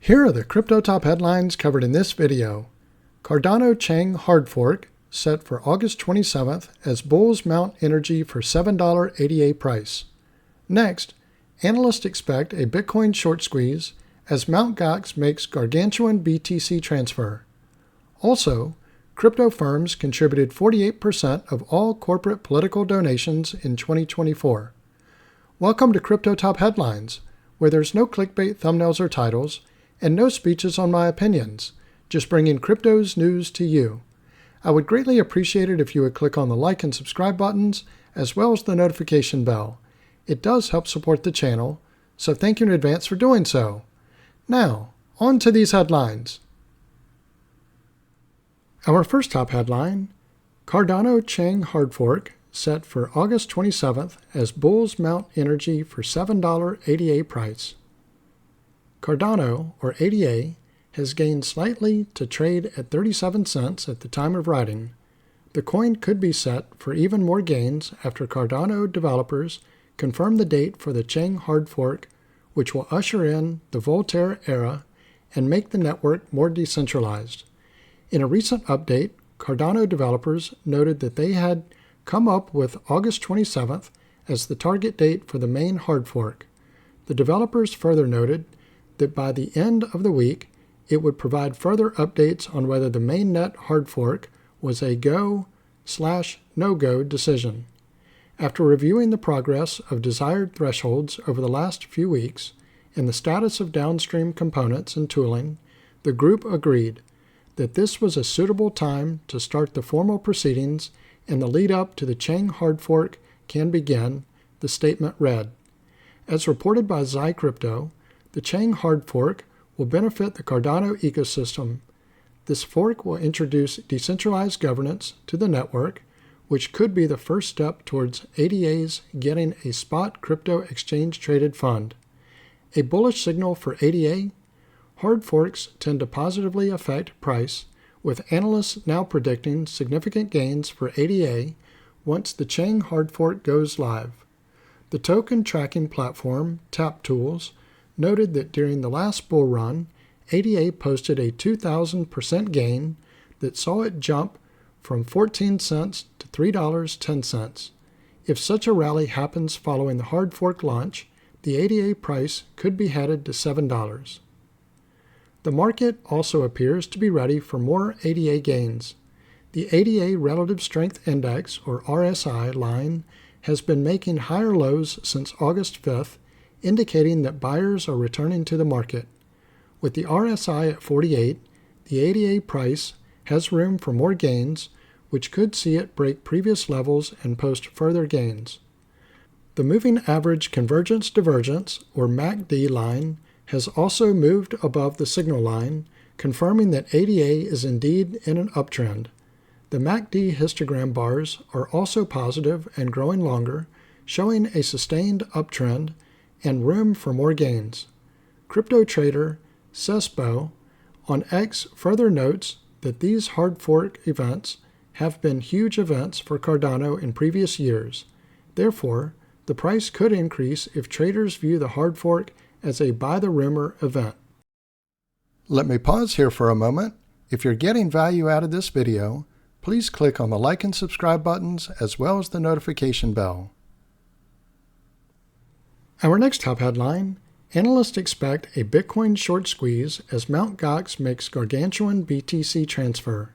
Here are the crypto top headlines covered in this video. Cardano Chang hard fork set for August 27th as bulls mount energy for $7.88 price. Next, analysts expect a Bitcoin short squeeze as Mt. Gox makes Gargantuan BTC transfer. Also, crypto firms contributed 48% of all corporate political donations in 2024. Welcome to Crypto Top Headlines, where there's no clickbait thumbnails or titles, and no speeches on my opinions, just bringing crypto's news to you. I would greatly appreciate it if you would click on the like and subscribe buttons, as well as the notification bell. It does help support the channel, so thank you in advance for doing so. Now, on to these headlines. Our first top headline, Cardano Chang hard fork set for August 27th as bulls mount energy for $7.88 price. Cardano, or ADA, has gained slightly to trade at 37 cents at the time of writing. The coin could be set for even more gains after Cardano developers confirm the date for the Chang hard fork, which will usher in the Voltaire era and make the network more decentralized. In a recent update, Cardano developers noted that they had come up with August 27th as the target date for the main hard fork. The developers further noted that by the end of the week, it would provide further updates on whether the mainnet hard fork was a go/no-go decision. After reviewing the progress of desired thresholds over the last few weeks and the status of downstream components and tooling, the group agreed that this was a suitable time to start the formal proceedings and the lead up to the Chang hard fork can begin, the statement read. As reported by Xi Crypto, the Chang hard fork will benefit the Cardano ecosystem. This fork will introduce decentralized governance to the network, which could be the first step towards ADA's getting a spot crypto exchange-traded fund. A bullish signal for ADA? Hard forks tend to positively affect price, with analysts now predicting significant gains for ADA once the Chang hard fork goes live. The token tracking platform, Tap Tools, noted that during the last bull run, ADA posted a 2,000% gain that saw it jump from 14 cents to $3.10. If such a rally happens following the hard fork launch, the ADA price could be headed to $7. The market also appears to be ready for more ADA gains. The ADA Relative Strength Index, or RSI, line has been making higher lows since August 5th, indicating that buyers are returning to the market. With the RSI at 48, the ADA price has room for more gains, which could see it break previous levels and post further gains. The Moving Average Convergence Divergence, or MACD line, has also moved above the signal line, confirming that ADA is indeed in an uptrend. The MACD histogram bars are also positive and growing longer, showing a sustained uptrend and room for more gains. Crypto trader Cespo on X further notes that these hard fork events have been huge events for Cardano in previous years. Therefore, the price could increase if traders view the hard fork as a buy the rumor event. Let me pause here for a moment. If you're getting value out of this video, please click on the like and subscribe buttons as well as the notification bell. Our next top headline, analysts expect a Bitcoin short squeeze as Mt. Gox makes Gargantuan BTC transfer.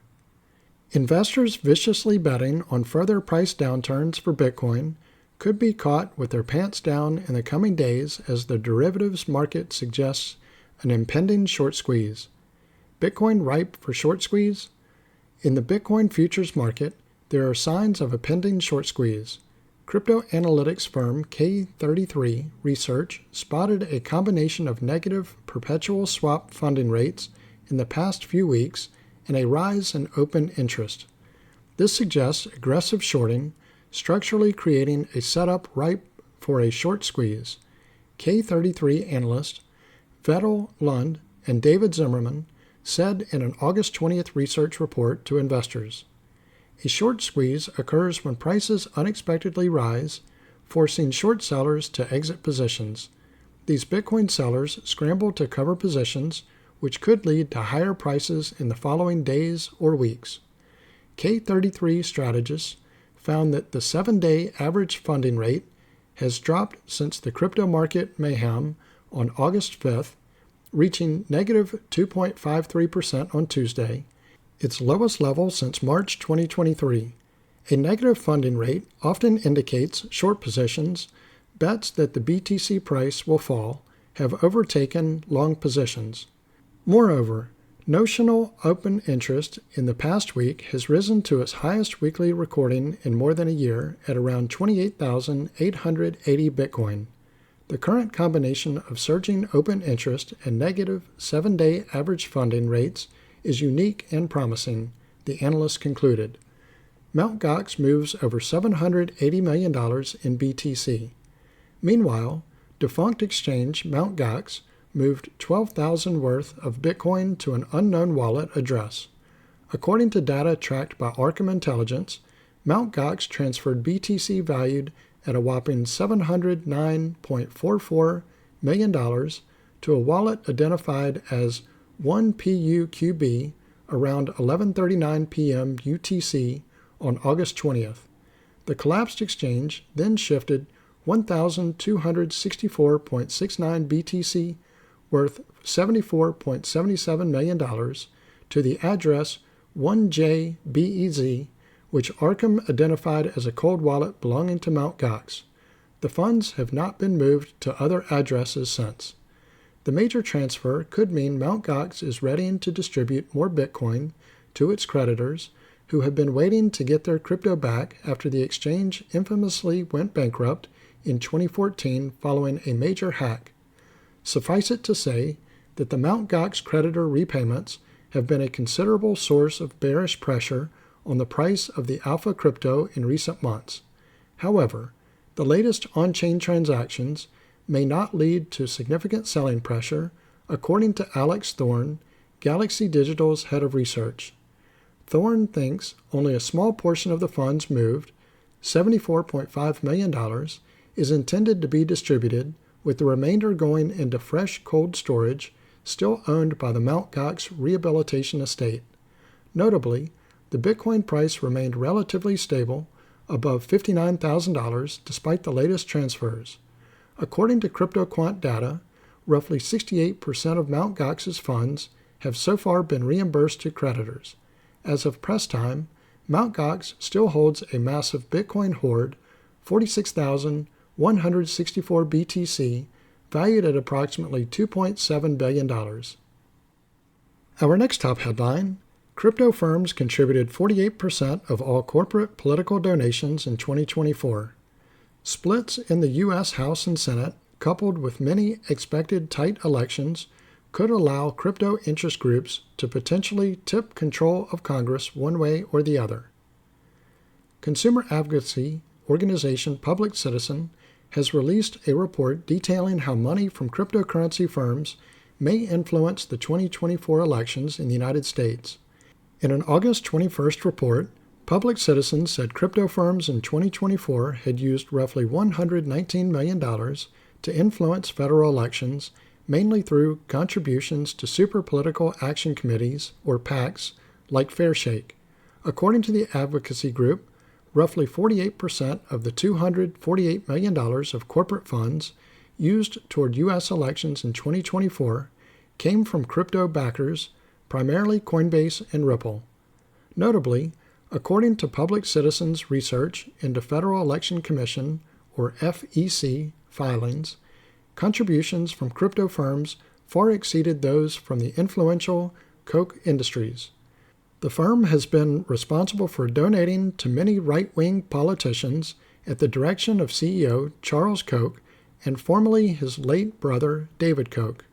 Investors viciously betting on further price downturns for Bitcoin could be caught with their pants down in the coming days as the derivatives market suggests an impending short squeeze. Bitcoin ripe for short squeeze? In the Bitcoin futures market, there are signs of a pending short squeeze. Crypto analytics firm K33 Research spotted a combination of negative perpetual swap funding rates in the past few weeks and a rise in open interest. This suggests aggressive shorting, structurally creating a setup ripe for a short squeeze. K33 analyst Vettel Lund and David Zimmerman said in an August 20th research report to investors. A short squeeze occurs when prices unexpectedly rise, forcing short sellers to exit positions. These Bitcoin sellers scramble to cover positions, which could lead to higher prices in the following days or weeks. K33 strategists found that the 7-day average funding rate has dropped since the crypto market mayhem on August 5th, reaching negative 2.53% on Tuesday, its lowest level since March 2023. A negative funding rate often indicates short positions, bets that the BTC price will fall, have overtaken long positions. Moreover, notional open interest in the past week has risen to its highest weekly recording in more than a year at around 28,880 Bitcoin. The current combination of surging open interest and negative 7-day average funding rates is unique and promising, the analysts concluded. Mt. Gox moves over $780 million in BTC. Meanwhile, defunct exchange Mt. Gox moved 12,000 worth of Bitcoin to an unknown wallet address. According to data tracked by Arkham Intelligence, Mt. Gox transferred BTC valued at a whopping $709.44 million to a wallet identified as 1PUQB around 11:39 p.m. UTC on August 20th. The collapsed exchange then shifted 1,264.69 BTC worth $74.77 million to the address 1JBEZ, which Arkham identified as a cold wallet belonging to Mt. Gox. The funds have not been moved to other addresses since. The major transfer could mean Mt. Gox is readying to distribute more Bitcoin to its creditors who have been waiting to get their crypto back after the exchange infamously went bankrupt in 2014 following a major hack. Suffice it to say that the Mt. Gox creditor repayments have been a considerable source of bearish pressure on the price of the alpha crypto in recent months. However, the latest on-chain transactions may not lead to significant selling pressure, according to Alex Thorne, Galaxy Digital's head of research. Thorne thinks only a small portion of the funds moved, $74.5 million, is intended to be distributed, with the remainder going into fresh cold storage still owned by the Mt. Gox Rehabilitation Estate. Notably, the Bitcoin price remained relatively stable, above $59,000 despite the latest transfers. According to CryptoQuant data, roughly 68% of Mt. Gox's funds have so far been reimbursed to creditors. As of press time, Mt. Gox still holds a massive Bitcoin hoard, 46,164 BTC, valued at approximately $2.7 billion. Our next top headline: crypto firms contributed 48% of all corporate political donations in 2024. Splits in the U.S. House and Senate, coupled with many expected tight elections, could allow crypto interest groups to potentially tip control of Congress one way or the other. Consumer advocacy organization Public Citizen has released a report detailing how money from cryptocurrency firms may influence the 2024 elections in the United States. In an August 21st report, Public Citizen said crypto firms in 2024 had used roughly $119 million to influence federal elections, mainly through contributions to super political action committees, or PACs, like Fairshake. According to the advocacy group, roughly 48% of the $248 million of corporate funds used toward U.S. elections in 2024 came from crypto backers, primarily Coinbase and Ripple. Notably, according to Public Citizen's research into Federal Election Commission, or FEC, filings, contributions from crypto firms far exceeded those from the influential Koch Industries. The firm has been responsible for donating to many right-wing politicians at the direction of CEO Charles Koch and formerly his late brother David Koch.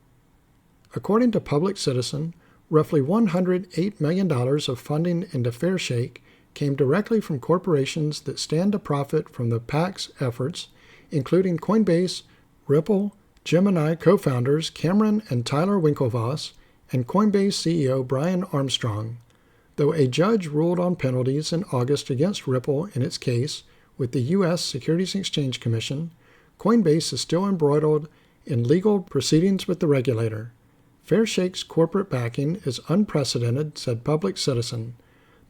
According to Public Citizen, roughly $108 million of funding into Fairshake came directly from corporations that stand to profit from the PAC's efforts, including Coinbase, Ripple, Gemini co-founders Cameron and Tyler Winklevoss, and Coinbase CEO Brian Armstrong. Though a judge ruled on penalties in August against Ripple in its case with the U.S. Securities and Exchange Commission, Coinbase is still embroiled in legal proceedings with the regulator. Fairshake's corporate backing is unprecedented, said Public Citizen.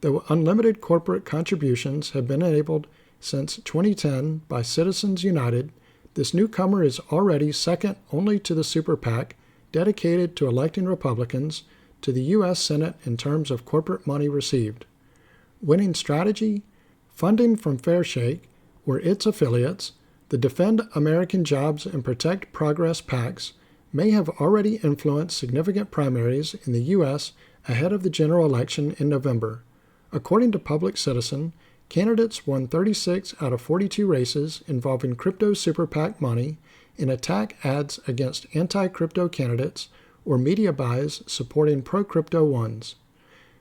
Though unlimited corporate contributions have been enabled since 2010 by Citizens United, this newcomer is already second only to the super PAC dedicated to electing Republicans to the U.S. Senate in terms of corporate money received. Winning strategy? Funding from Fairshake or its affiliates, the Defend American Jobs and Protect Progress PACs, may have already influenced significant primaries in the U.S. ahead of the general election in November. According to Public Citizen, candidates won 36 out of 42 races involving crypto super PAC money in attack ads against anti-crypto candidates or media buys supporting pro-crypto ones.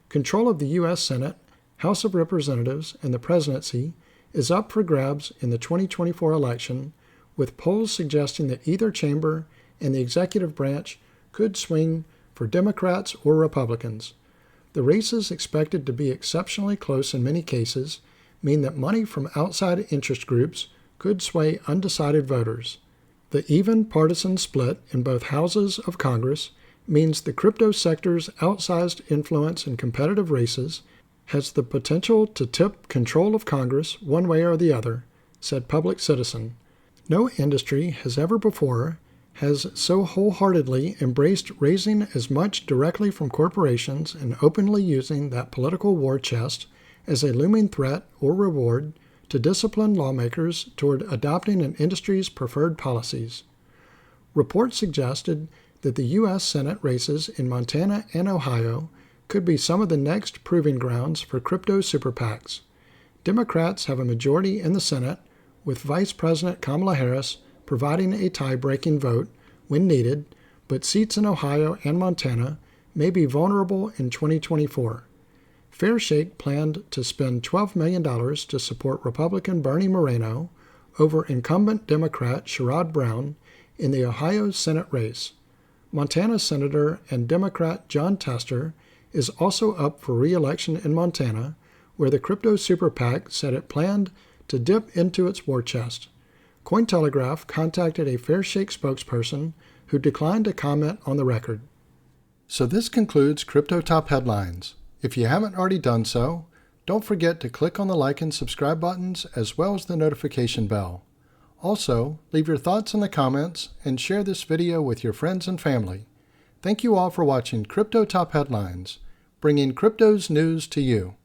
Control of the U.S. Senate, House of Representatives, and the presidency is up for grabs in the 2024 election, with polls suggesting that either chamber and the executive branch could swing for Democrats or Republicans. The races, expected to be exceptionally close in many cases, mean that money from outside interest groups could sway undecided voters. The even partisan split in both houses of Congress means the crypto sector's outsized influence in competitive races has the potential to tip control of Congress one way or the other, said Public Citizen. No industry has ever before has so wholeheartedly embraced raising as much directly from corporations and openly using that political war chest as a looming threat or reward to discipline lawmakers toward adopting an industry's preferred policies. Reports suggested that the U.S. Senate races in Montana and Ohio could be some of the next proving grounds for crypto super PACs. Democrats have a majority in the Senate, with Vice President Kamala Harris providing a tie-breaking vote when needed, but seats in Ohio and Montana may be vulnerable in 2024. Fairshake planned to spend $12 million to support Republican Bernie Moreno over incumbent Democrat Sherrod Brown in the Ohio Senate race. Montana Senator and Democrat John Tester is also up for re-election in Montana, where the crypto super PAC said it planned to dip into its war chest. Cointelegraph contacted a Fairshake spokesperson who declined to comment on the record. So this concludes Crypto Top Headlines. If you haven't already done so, don't forget to click on the like and subscribe buttons as well as the notification bell. Also, leave your thoughts in the comments and share this video with your friends and family. Thank you all for watching Crypto Top Headlines, bringing crypto's news to you.